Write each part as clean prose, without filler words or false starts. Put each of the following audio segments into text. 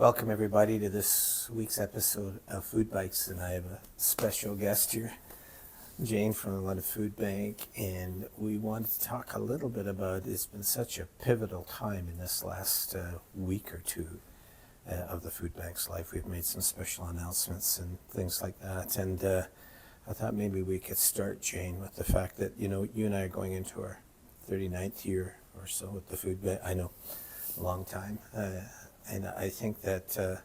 Welcome everybody to this week's episode of Food Bites, and I have a special guest here, Jane from the London Food Bank, and we wanted to talk a little bit about, it's been such a pivotal time in this last week or two of the Food Bank's life. We've made some special announcements and things like that, and I thought maybe we could start, Jane, with the fact that, you and I are going into our 39th year or so with the Food Bank. I know, a long time. And I think that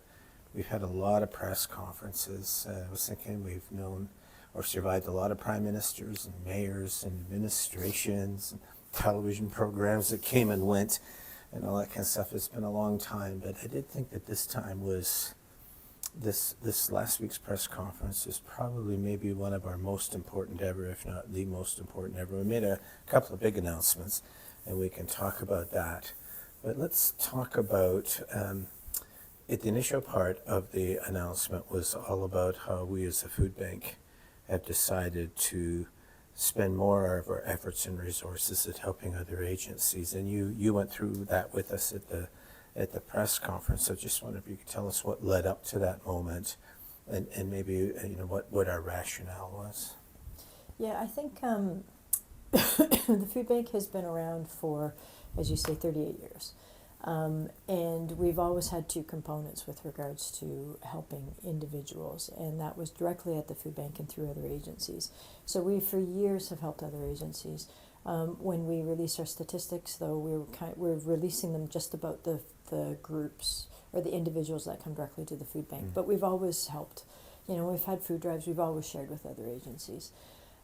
we've had a lot of press conferences. I was thinking we've known or survived a lot of prime ministers and mayors and administrations and television programs that came and went and all that kind of stuff. It's been a long time, but I did think that this time was, this last week's press conference is probably maybe one of our most important ever, if not the most important ever. We made a couple of big announcements, and we can talk about that. But let's talk about, the initial part of the announcement was all about how we as a food bank have decided to spend more of our efforts and resources at helping other agencies. And you went through that with us at the press conference. So just wonder if you could tell us what led up to that moment and maybe what our rationale was. Yeah, I think the food bank has been around for, as you say, 38 years. And we've always had two components with regards to helping individuals, and that was directly at the food bank and through other agencies. So we, for years, have helped other agencies. When we release our statistics, though, we're releasing them just about the groups or the individuals that come directly to the food bank. But we've always helped. We've had food drives. We've always shared with other agencies.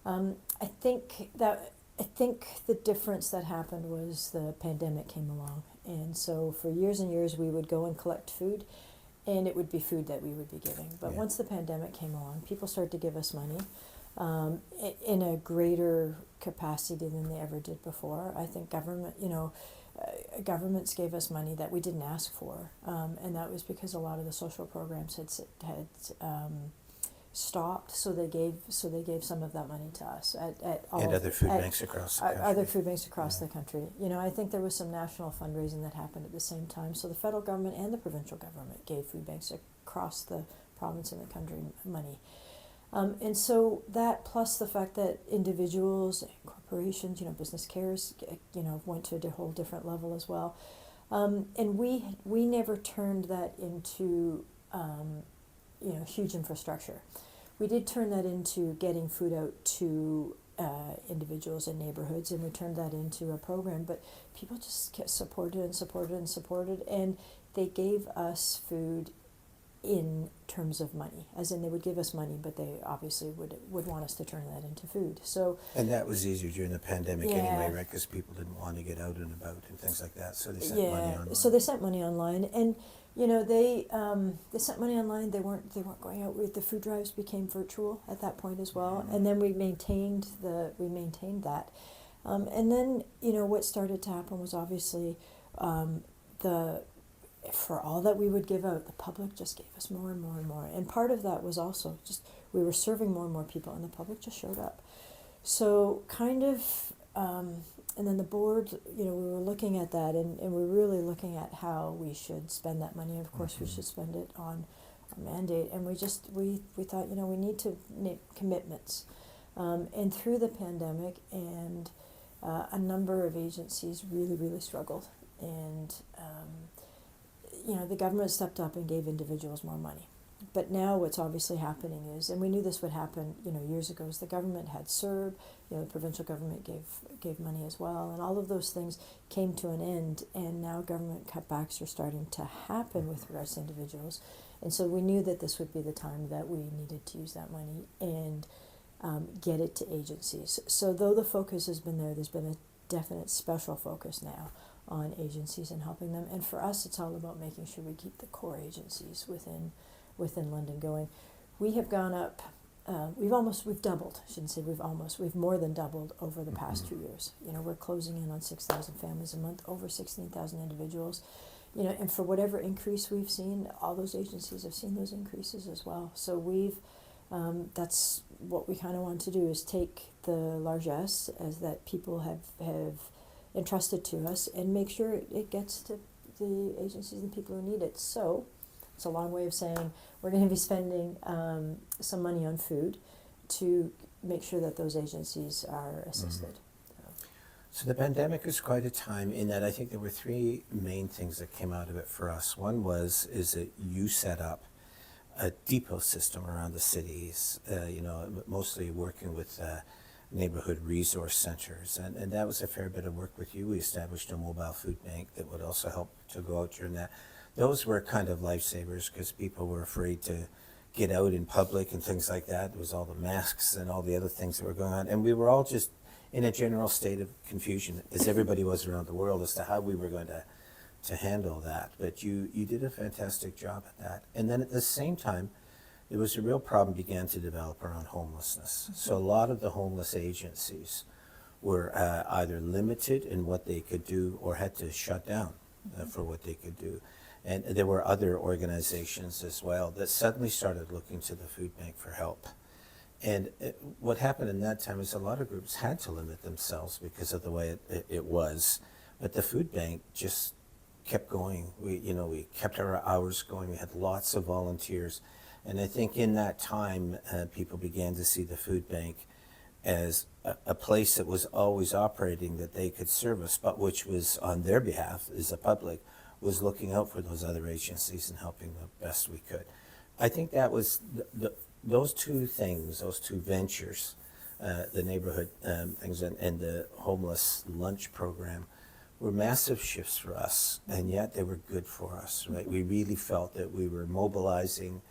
I think the difference that happened was the pandemic came along. And so for years and years, we would go and collect food, and it would be food that we would be giving. But once the pandemic came along, people started to give us money in a greater capacity than they ever did before. I think governments gave us money that we didn't ask for, and that was because a lot of the social programs had stopped, so they gave some of that money to us at other food banks across the country. Other food banks across the country. I think there was some national fundraising that happened at the same time. So the federal government and the provincial government gave food banks across the province and the country money. And so that, plus the fact that individuals, corporations, Business Cares, went to a whole different level as well. And we never turned that into huge infrastructure. We did turn that into getting food out to individuals in neighborhoods, and we turned that into a program, but people just kept supported, and they gave us food in terms of money, as in they would give us money, but they obviously would want us to turn that into food. So, and that was easier during the pandemic anyway, right? Because people didn't want to get out and about and things like that, so they sent money online. So they sent money online, and they sent money online. They weren't going out. The food drives became virtual at that point as well, and then we maintained that, and then what started to happen was obviously for all that we would give out, the public just gave us more and more and more. And part of that was also just we were serving more and more people, and the public just showed up. So kind of, and then the board, we were looking at that, and we're really looking at how we should spend that money. Of course, we should spend it on a mandate. And we thought, we need to make commitments. And through the pandemic, and a number of agencies really, really struggled. And the government stepped up and gave individuals more money. But now what's obviously happening is, and we knew this would happen, years ago, is the government had CERB, the provincial government gave money as well, and all of those things came to an end, and now government cutbacks are starting to happen with regards to individuals. And so we knew that this would be the time that we needed to use that money and get it to agencies. So though the focus has been there's been a definite special focus now on agencies and helping them. And for us, it's all about making sure we keep the core agencies within London going. We have gone up, we've doubled, we've more than doubled over the past 2 years. We're closing in on 6,000 families a month, over 16,000 individuals. And for whatever increase we've seen, all those agencies have seen those increases as well. So that's what we kind of want to do, is take the largesse as that people have entrusted to us and make sure it gets to the agencies and people who need it. So It's a long way of saying we're going to be spending some money on food to make sure that those agencies are assisted. So the pandemic was quite a time in that I think there were three main things that came out of it for us. One is that you set up a depot system around the cities, mostly working with neighborhood resource centers. And that was a fair bit of work with you. We established a mobile food bank that would also help to go out during that. Those were kind of lifesavers because people were afraid to get out in public and things like that. There was all the masks and all the other things that were going on. And we were all just in a general state of confusion, as everybody was around the world, as to how we were going to handle that. But you did a fantastic job at that. And then at the same time, there was a real problem began to develop around homelessness. So a lot of the homeless agencies were either limited in what they could do or had to shut down for what they could do. And there were other organizations as well that suddenly started looking to the food bank for help. And what happened in that time is a lot of groups had to limit themselves because of the way it was. But the food bank just kept going. We kept our hours going. We had lots of volunteers. And I think in that time, people began to see the food bank as a place that was always operating that they could service, but which was on their behalf as a public, was looking out for those other agencies and helping the best we could. I think that was those two things, those two ventures, the neighborhood things and the homeless lunch program, were massive shifts for us, and yet they were good for us, right? We really felt that we were mobilizing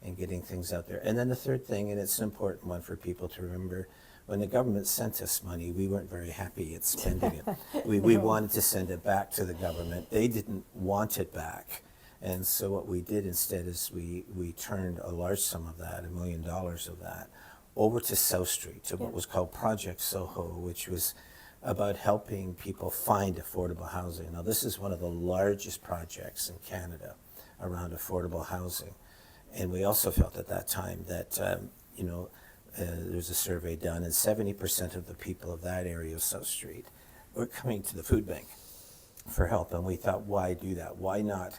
and getting things out there. And then the third thing, and it's an important one for people to remember, when the government sent us money, we weren't very happy at spending it. We wanted to send it back to the government. They didn't want it back. And so what we did instead is we turned a large sum of that, $1 million of that, over to South Street, to what was called Project Soho, which was about helping people find affordable housing. Now, this is one of the largest projects in Canada around affordable housing. And we also felt at that time that, there was a survey done, and 70% of the people of that area of South Street were coming to the food bank for help. And we thought, why do that? Why not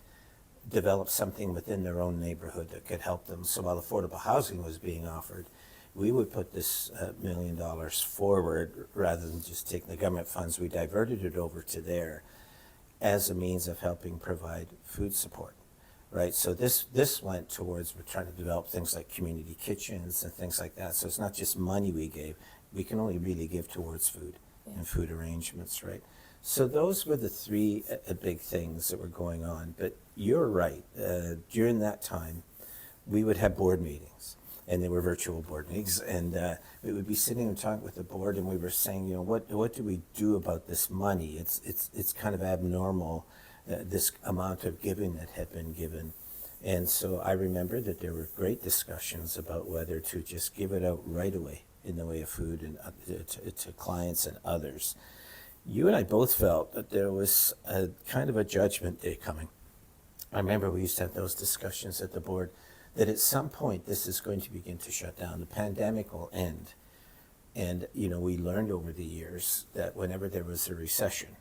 develop something within their own neighborhood that could help them? So while affordable housing was being offered, we would put this $1 million forward rather than just taking the government funds. We diverted it over to there as a means of helping provide food support, right? So this went towards, we're trying to develop things like community kitchens and things like that. So it's not just money we gave. We can only really give towards food and food arrangements, right? So those were the three big things that were going on. But you're right. During that time, we would have board meetings, and they were virtual board meetings, and we would be sitting and talking with the board, and we were saying, what do we do about this money? It's kind of abnormal, this amount of giving that had been given. And so I remember that there were great discussions about whether to just give it out right away in the way of food and to clients and others. You and I both felt that there was a kind of a judgment day coming. I remember we used to have those discussions at the board that at some point this is going to begin to shut down. The pandemic will end. And, we learned over the years that whenever there was a recession,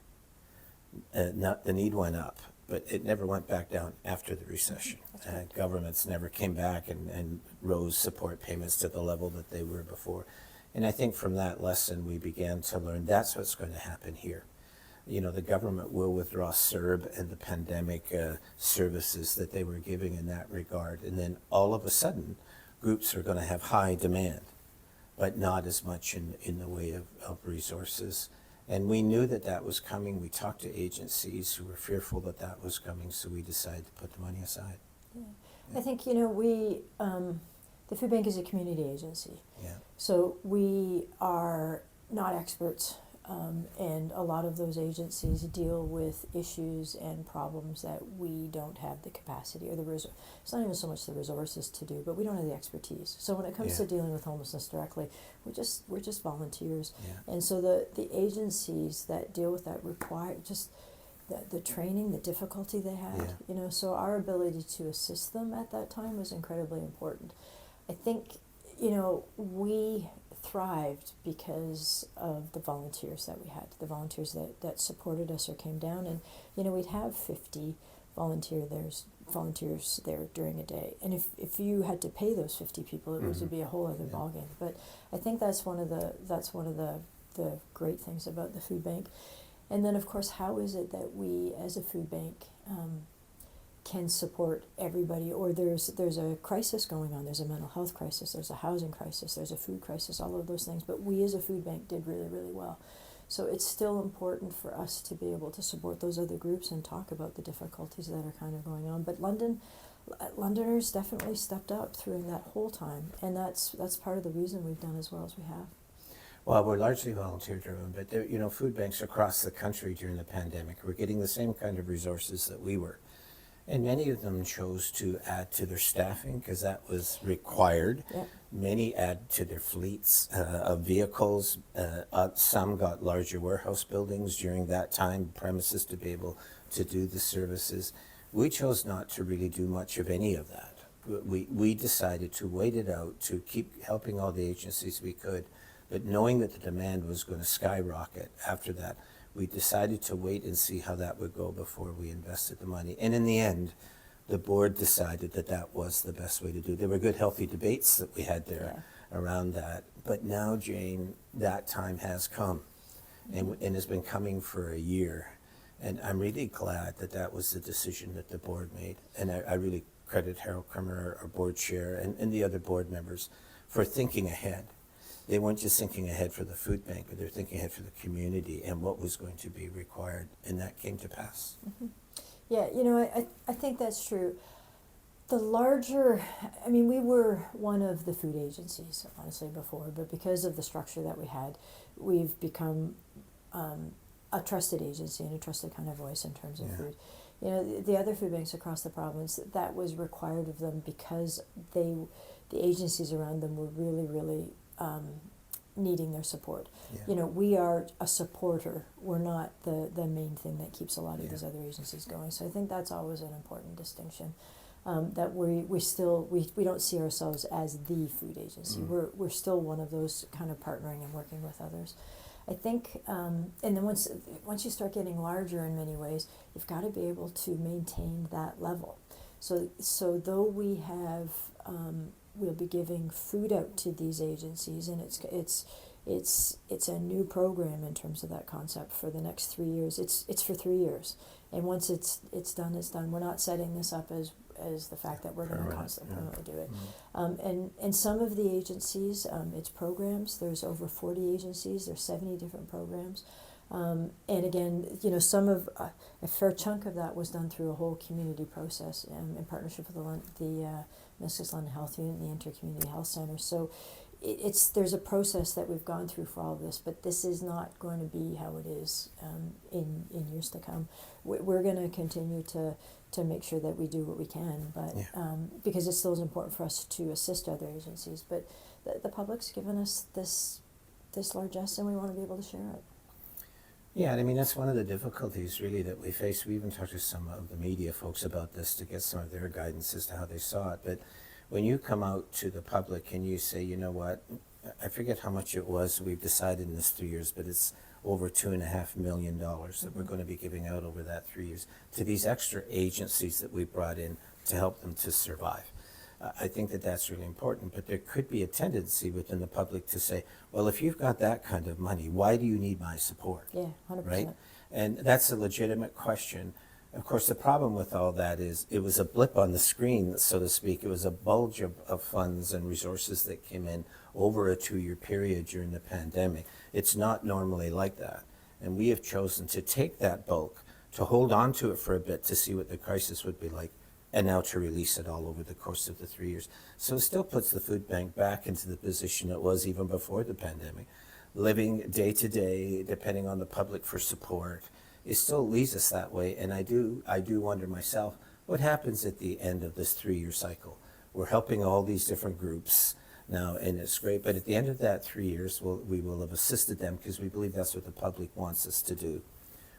the need went up, but it never went back down after the recession. Governments never came back and rose support payments to the level that they were before. And I think from that lesson, we began to learn that's what's going to happen here. The government will withdraw CERB and the pandemic services that they were giving in that regard. And then all of a sudden, groups are going to have high demand, but not as much in the way of resources. And we knew that was coming. We talked to agencies who were fearful that was coming, so we decided to put the money aside. Yeah. I think, we, the food bank is a community agency. Yeah. So we are not experts, and a lot of those agencies deal with issues and problems that we don't have the capacity or the resource. It's not even so much the resources to do, but we don't have the expertise. So when it comes to dealing with homelessness directly, we're just volunteers. Yeah. And so the agencies that deal with that require just the training, the difficulty they had. So our ability to assist them at that time was incredibly important. I think, we thrived because of the volunteers that we had, the volunteers that supported us or came down. And, we'd have 50 volunteers there during a day. And if you had to pay those 50 people, it would be a whole other ballgame. But I think that's one of the great things about the food bank. And then, of course, how is it that we, as a food bank, can support everybody? Or there's a crisis going on. There's a mental health crisis. There's a housing crisis. There's a food crisis. All of those things. But we, as a food bank, did really, really well. So it's still important for us to be able to support those other groups and talk about the difficulties that are kind of going on. But Londoners definitely stepped up through that whole time, and that's part of the reason we've done as well as we have. Well, we're largely volunteer driven, but there, food banks across the country during the pandemic were getting the same kind of resources that we were. And many of them chose to add to their staffing because that was required. Yeah. Many add to their fleets of vehicles. Some got larger warehouse buildings during that time, premises to be able to do the services. We chose not to really do much of any of that. We decided to wait it out, to keep helping all the agencies we could, but knowing that the demand was going to skyrocket after that, we decided to wait and see how that would go before we invested the money. And in the end, the board decided that that was the best way to do it. There were good, healthy debates that we had there around that. But now, Jane, that time has come and has been coming for a year. And I'm really glad that that was the decision that the board made. And I really credit Harold Crimmer, our board chair, and the other board members for thinking ahead. They weren't just thinking ahead for the food bank, but they're thinking ahead for the community and what was going to be required, and that came to pass. Mm-hmm. Yeah, I think that's true. The larger, we were one of the food agencies, honestly, before, but because of the structure that we had, we've become a trusted agency and a trusted kind of voice in terms of food. The other food banks across the province, that was required of them because the agencies around them were really, really needing their support. Yeah. We are a supporter. We're not the main thing that keeps a lot of these other agencies going. So I think that's always an important distinction. That we don't see ourselves as the food agency. We're still one of those kind of partnering and working with others. I think, and then once you start getting larger in many ways, you've got to be able to maintain that level. So though we have, we'll be giving food out to these agencies, and it's a new program in terms of that concept for the next 3 years. It's for 3 years, and once it's done, it's done. We're not setting this up as the fact that we're going to constantly do it. And some of the agencies, it's programs. There's over 40 agencies. There's 70 different programs. And again, some of a fair chunk of that was done through a whole community process in partnership with the Mrs. London Health Unit and the Intercommunity Health Center. So there's a process that we've gone through for all of this, but this is not going to be how it is in years to come. We're going to continue to make sure that we do what we can, but because it still is important for us to assist other agencies. But the public's given us this largesse, and we want to be able to share it. Yeah, that's one of the difficulties really that we face. We even talked to some of the media folks about this to get some of their guidance as to how they saw it. But when you come out to the public and you say, you know what, I forget how much it was we've decided in this 3 years, but it's over $2.5 million that we're going to be giving out over that 3 years to these extra agencies that we brought in to help them to survive. I think that that's really important, but there could be a tendency within the public to say, well, if you've got that kind of money, why do you need my support? Yeah, 100%. Right? And that's a legitimate question. Of course, the problem with all that is it was a blip on the screen, so to speak. It was a bulge of funds and resources that came in over a 2-year period during the pandemic. It's not normally like that. And we have chosen to take that bulk, to hold on to it for a bit to see what the crisis would be like, and now to release it all over the course of the 3 years. So it still puts the food bank back into the position it was even before the pandemic. Living day to day, depending on the public for support, it still leaves us that way. And I do wonder myself, what happens at the end of this 3-year cycle? We're helping all these different groups now, and it's great. But at the end of that 3 years, we will have assisted them because we believe that's what the public wants us to do.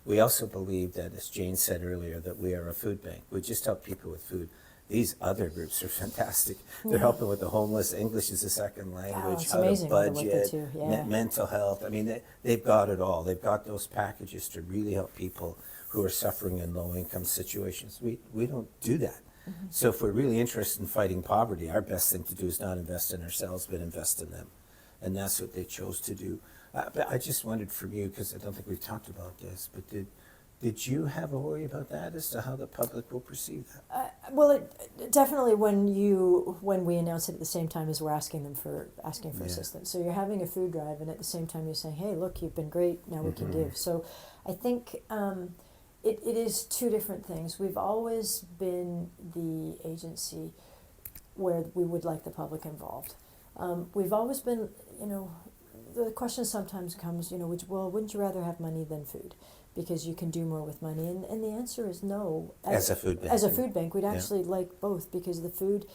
We also believe that, as Jane said earlier, that we are a food bank. We just help people with food. These other groups are fantastic. They're helping with the homeless. English is a second language, how to budget, mental health. They've got it all. They've got those packages to really help people who are suffering in low-income situations. We don't do that. So if we're really interested in fighting poverty, our best thing to do is not invest in ourselves, but invest in them. And that's what they chose to do. But I just wondered from you, because I don't think we've talked about this, but did you have a worry about that as to how the public will perceive that? Well, it definitely when we announce it at the same time as we're asking for Yeah. assistance. So you're having a food drive, and at the same time you're saying, "Hey, look, you've been great. Now we can give." So I think it is two different things. We've always been the agency where we would like the public involved. We've always been, the question sometimes comes, wouldn't you rather have money than food? Because you can do more with money. And the answer is no. As a food bank. As a food bank, we'd Yeah. actually like both, because the food,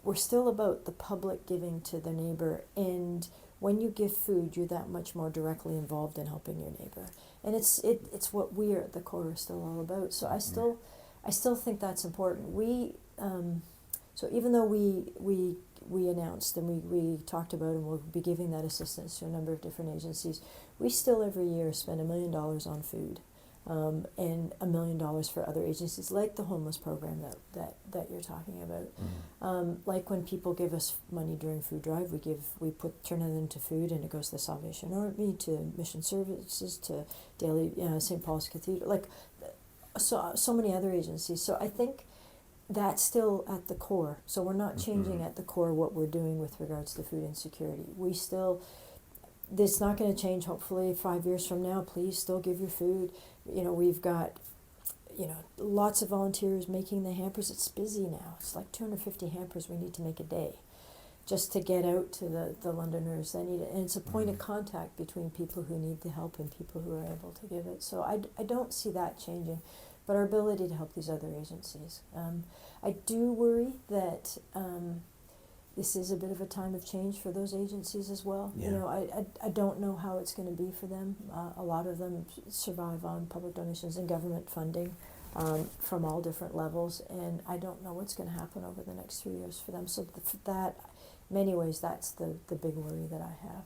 we're still about the public giving to their neighbor. And when you give food, you're that much more directly involved in helping your neighbor. And it's what we are at the core are still all about. So I still think that's important. So even though we announced and we talked about and we'll be giving that assistance to a number of different agencies, we still every year spend $1 million on food, and $1 million for other agencies like the homeless program that you're talking about. Like when people give us money during food drive, turn it into food, and it goes to the Salvation Army, to Mission Services, to Daily St. Paul's Cathedral, like so many other agencies. So I think that's still at the core. So we're not changing at the core what we're doing with regards to food insecurity. It's not going to change, hopefully 5 years from now. Please still give your food. We've got, lots of volunteers making the hampers. It's busy now. It's like 250 hampers we need to make a day just to get out to the Londoners that need it. And it's a point of contact between people who need the help and people who are able to give it. So I don't see that changing. But our ability to help these other agencies. I do worry that this is a bit of a time of change for those agencies as well. Yeah. I don't know how it's going to be for them. A lot of them survive on public donations and government funding from all different levels, and I don't know what's going to happen over the next 3 years for them. So for that, in many ways, that's the big worry that I have.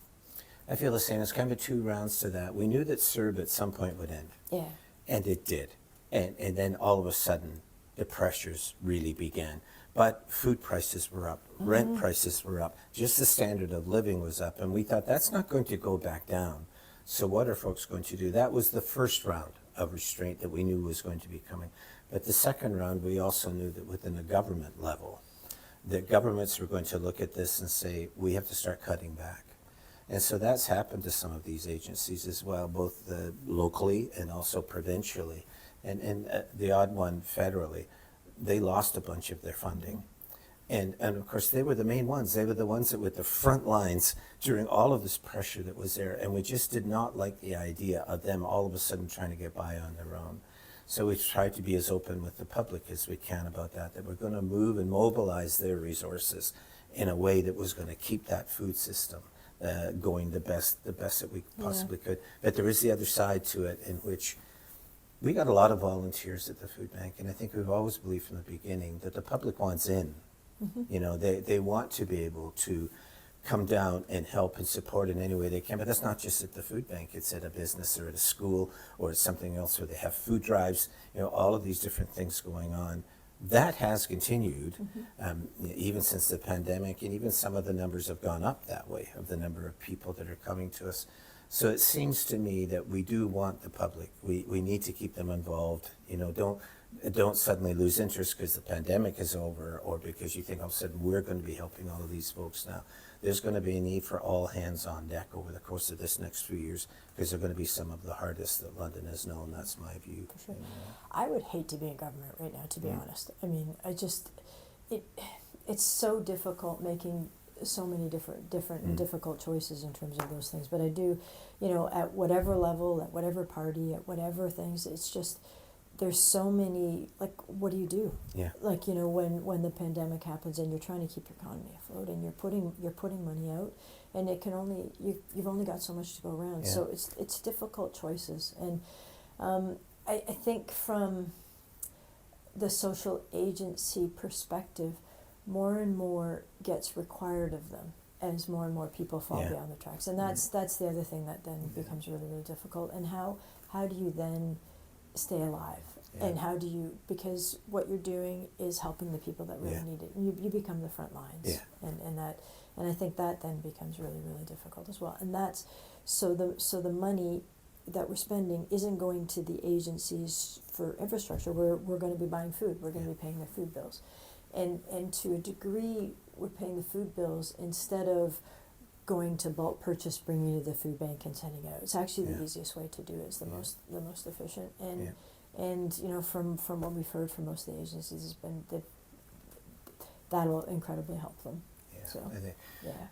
I feel the same. It's kind of 2 rounds to that. We knew that CERB at some point would end. Yeah. And it did. And then all of a sudden, the pressures really began. But food prices were up, rent prices were up, just the standard of living was up, and we thought that's not going to go back down. So what are folks going to do? That was the first round of restraint that we knew was going to be coming. But the second round, we also knew that within the government level, that governments were going to look at this and say, we have to start cutting back. And so that's happened to some of these agencies as well, both locally and also provincially. And the odd one federally, they lost a bunch of their funding. And of course, they were the main ones. They were the ones that were the front lines during all of this pressure that was there. And we just did not like the idea of them all of a sudden trying to get by on their own. So we tried to be as open with the public as we can about that we're going to move and mobilize their resources in a way that was going to keep that food system going the best that we possibly could. But there is the other side to it, in which we got a lot of volunteers at the food bank, and I think we've always believed from the beginning that the public wants in. They want to be able to come down and help and support in any way they can. But that's not just at the food bank. It's at a business or at a school or at something else where they have food drives, all of these different things going on. That has continued even since the pandemic, and even some of the numbers have gone up that way, of the number of people that are coming to us. So it seems to me that we do want the public. We need to keep them involved. Don't suddenly lose interest because the pandemic is over, or because you think all of a sudden we're going to be helping all of these folks now. There's going to be a need for all hands on deck over the course of this next few years, because they're going to be some of the hardest that London has known. That's my view. For sure. I would hate to be in government right now, to be honest. I mean, it's so difficult making so many different and difficult choices in terms of those things. But I do, at whatever level, at whatever party, at whatever things, it's just, there's so many, like, what do you do? Yeah. Like, when the pandemic happens and you're trying to keep your economy afloat and you're putting money out, and it can only, you've only got so much to go around. Yeah. So it's difficult choices. And I think from the social agency perspective, more and more gets required of them as more and more people fall beyond the tracks. And that's the other thing that then becomes really, really difficult. And how do you then stay alive? Yeah. And how do you, because what you're doing is helping the people that really Yeah. need it. You become the front lines. Yeah. And I think that then becomes really, really difficult as well. And that's, so the money that we're spending isn't going to the agencies for infrastructure. We're going to be buying food. We're going to be paying their food bills. And to a degree, we're paying the food bills instead of going to bulk purchase, bringing to the food bank and sending out. It's actually the easiest way to do it. It's the most efficient. And you know, from what we've heard from most of the agencies, has been that that'll incredibly help them. Yeah. So, I think,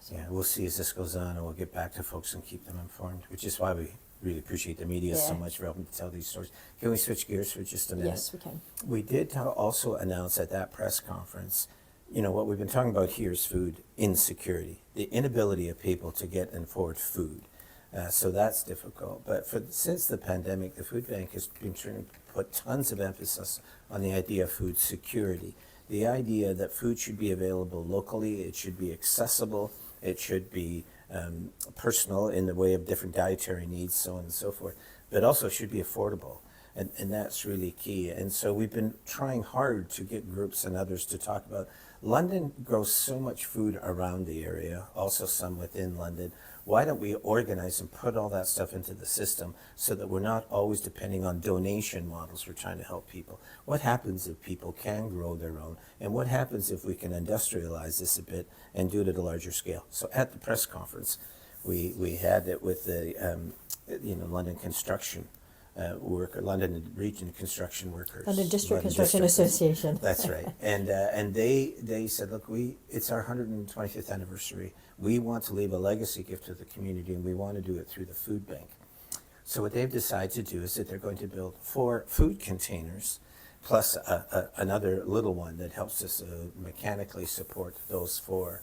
so. yeah, we'll see as this goes on, and we'll get back to folks and keep them informed, which is why we really appreciate the media so much for helping to tell these stories. Can we switch gears for just a minute? Yes, we can. We did also announce at that press conference, you know, what we've been talking about here is food insecurity, the inability of people to get and afford food. So that's difficult. But since the pandemic, the food bank has been trying to put tons of emphasis on the idea of food security, the idea that food should be available locally, it should be accessible, it should be personal in the way of different dietary needs, so on and so forth, but also should be affordable. And that's really key. And so we've been trying hard to get groups and others to talk about. London grows so much food around the area, also some within London. Why don't we organize and put all that stuff into the system so that we're not always depending on donation models? We're trying to help people. What happens if people can grow their own? And what happens if we can industrialize this a bit and do it at a larger scale? So at the press conference, we had it with the London construction London Region Construction Workers. London District Construction Association. That's right. And they said, look, it's our 125th anniversary. We want to leave a legacy gift to the community, and we want to do it through the food bank. So what they've decided to do is that they're going to build 4 food containers, plus another little one that helps us mechanically support those 4.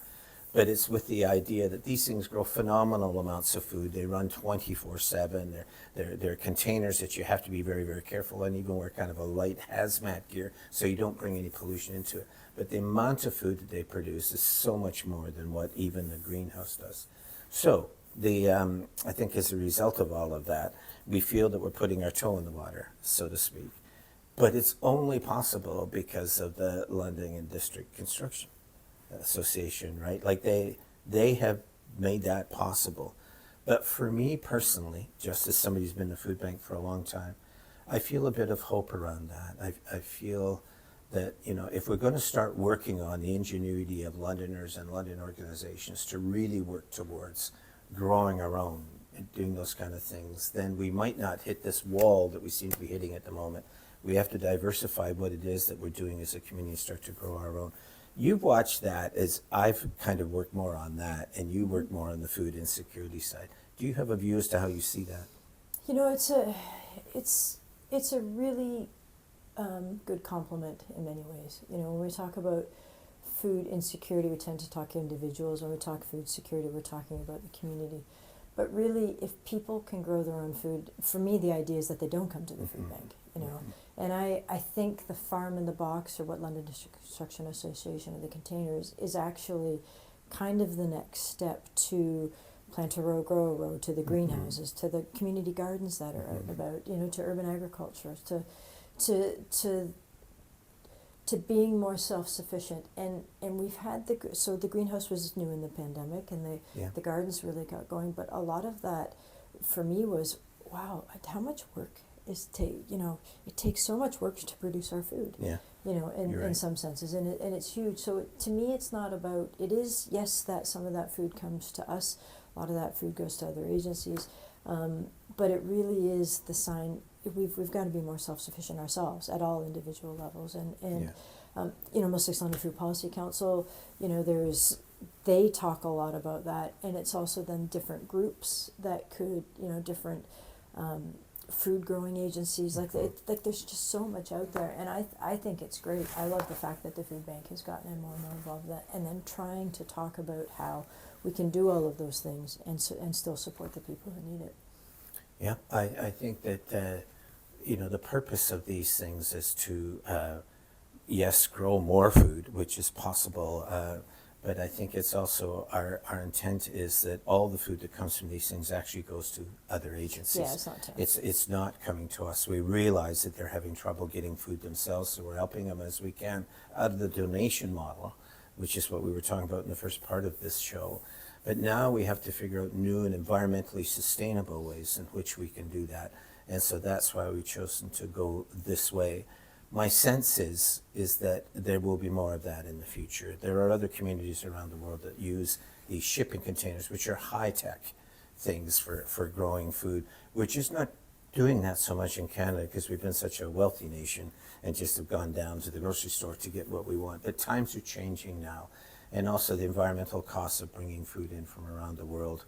But it's with the idea that these things grow phenomenal amounts of food. They run 24/7. They're containers that you have to be very, very careful and even wear kind of a light hazmat gear so you don't bring any pollution into it. But the amount of food that they produce is so much more than what even the greenhouse does. So I think as a result of all of that, we feel that we're putting our toe in the water, so to speak. But it's only possible because of the London and District Construction Association, right? Like they have made that possible. But for me personally, just as somebody who's been in the food bank for a long time, I feel a bit of hope around that. I feel that, if we're going to start working on the ingenuity of Londoners and London organizations to really work towards growing our own and doing those kind of things, then we might not hit this wall that we seem to be hitting at the moment. We have to diversify what it is that we're doing as a community and start to grow our own. You've watched that as I've kind of worked more on that, and you work more on the food insecurity side. Do you have a view as to how you see that? It's a really good compliment in many ways. When we talk about food insecurity, we tend to talk individuals. When we talk food security, we're talking about the community. But really, if people can grow their own food, for me, the idea is that they don't come to the food bank, And I think the farm in the box, or what London District Construction Association, or the containers, is actually kind of the next step to plant a row, grow a row, to the greenhouses, to the community gardens that are out and about, to urban agriculture, to being more self-sufficient. And we've had the greenhouse was new in the pandemic, and the gardens really got going. But a lot of that for me was, wow, how much work it takes so much work to produce our food. In some senses, and it's huge. So to me, it's not about. It is, yes, that some of that food comes to us. A lot of that food goes to other agencies, but it really is the sign. We've got to be more self-sufficient ourselves at all individual levels, and Middlesex London Food Policy Council. They talk a lot about that, and it's also then different groups that could different. Food growing agencies, like there's just so much out there, and I think it's great. I love the fact that the food bank has gotten more and more involved with that, and then trying to talk about how we can do all of those things and still support the people who need it. Yeah, I think that the purpose of these things is to yes, grow more food, which is possible, But I think it's also our intent is that all the food that comes from these things actually goes to other agencies. Yeah, it's not to us. It's not coming to us. We realize that they're having trouble getting food themselves, so we're helping them as we can out of the donation model, which is what we were talking about in the first part of this show. But now we have to figure out new and environmentally sustainable ways in which we can do that. And so that's why we've chosen to go this way. My sense is that there will be more of that in the future. There are other communities around the world that use these shipping containers, which are high-tech things for growing food. We're just not doing that so much in Canada because we've been such a wealthy nation and just have gone down to the grocery store to get what we want. But times are changing now. And also the environmental costs of bringing food in from around the world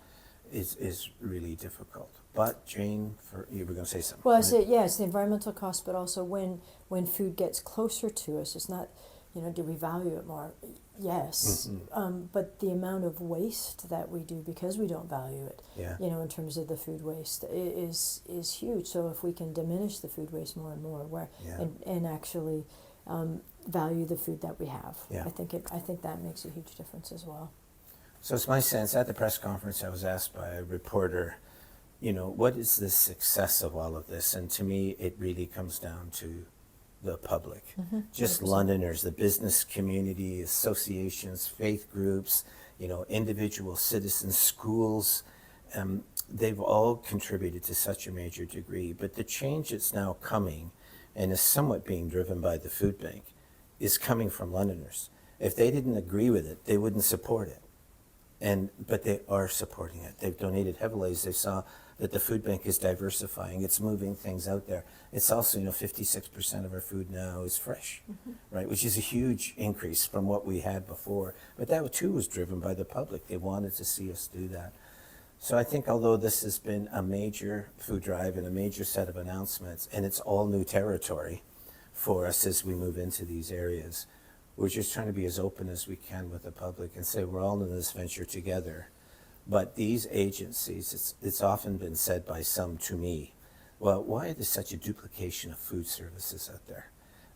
is really difficult. But Jane, you were going to say something. Well, right? it's the environmental cost, but also when food gets closer to us, it's not, do we value it more? Yes, but the amount of waste that we do because we don't value it, Yeah. in terms of the food waste, is huge. So if we can diminish the food waste more and more, Yeah. and actually value the food that we have, Yeah. I think that makes a huge difference as well. So it's my sense, at the press conference I was asked by a reporter, what is the success of all of this? And to me, it really comes down to the public. Just 100%. Londoners, the business community, associations, faith groups, individual citizens, schools. They've all contributed to such a major degree. But the change that's now coming and is somewhat being driven by the food bank is coming from Londoners. If they didn't agree with it, they wouldn't support it. But they are supporting it. They've donated heavily as they saw that the food bank is diversifying. It's moving things out there. It's also, 56% of our food now is fresh, right? Which is a huge increase from what we had before. But that too was driven by the public. They wanted to see us do that. So I think although this has been a major food drive and a major set of announcements, and it's all new territory for us as we move into these areas, we're just trying to be as open as we can with the public and say we're all in this venture together. But these agencies, it's often been said by some to me, well, why is there such a duplication of food services out there?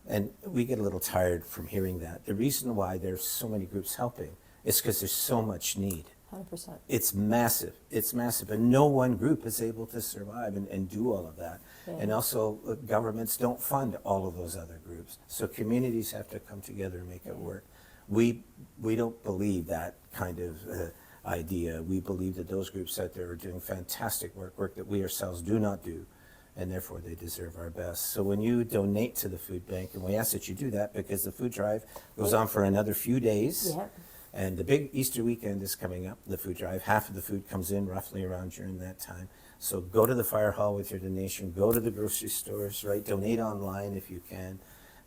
And we get a little tired from hearing that. The reason why there's so many groups helping is because there's so much need. 100%. It's massive. It's massive. And no one group is able to survive and do all of that. Yeah. And also, governments don't fund all of those other groups. So communities have to come together and make it work. We don't believe that kind of idea. We believe that those groups out there are doing fantastic work that we ourselves do not do, and therefore they deserve our best. So when you donate to the food bank, and we ask that you do that because the food drive goes on for another few days. Yeah. And the big Easter weekend is coming up, the food drive. Half of the food comes in roughly around during that time. So go to the fire hall with your donation, go to the grocery stores, right? Donate online if you can,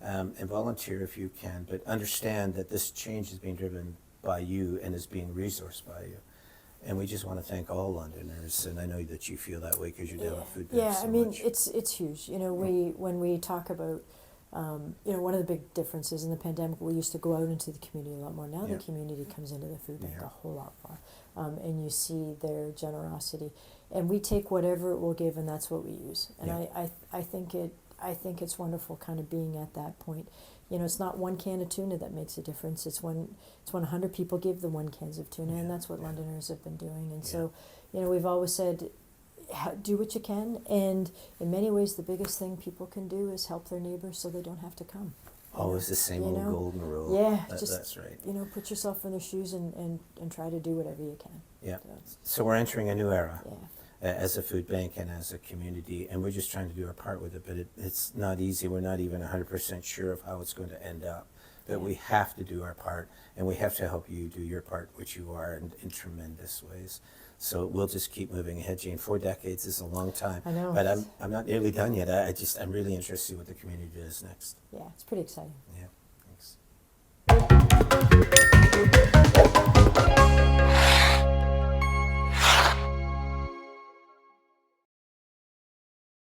and volunteer if you can. But understand that this change is being driven by you and is being resourced by you. And we just want to thank all Londoners, and I know that you feel that way because you're down at food bank so much. It's huge. When we talk about, one of the big differences in the pandemic, we used to go out into the community a lot more. Now Yeah. the community comes into the food bank Yeah. a whole lot more, and you see their generosity. And we take whatever it will give, and that's what we use. And Yeah. I think it's wonderful, kind of being at that point. It's not one can of tuna that makes a difference. It's when 100 people give the 1 cans of tuna, Yeah. and that's what Yeah. Londoners have been doing. And Yeah. so, we've always said, do what you can, and in many ways the biggest thing people can do is help their neighbors so they don't have to come. Always the same old golden rule. Yeah, That's right. Put yourself in their shoes and try to do whatever you can. Yeah. So, So we're entering a new era. yeah. As a food bank and as a community, and we're just trying to do our part with it, but it's not easy. We're not even 100% sure of how it's going to end up. But we have to do our part, and we have to help you do your part, which you are in tremendous ways. So we'll just keep moving ahead, Jane. 4 decades is a long time. I know. But I'm not nearly done yet. I'm really interested in what the community does next. Yeah, it's pretty exciting. Yeah.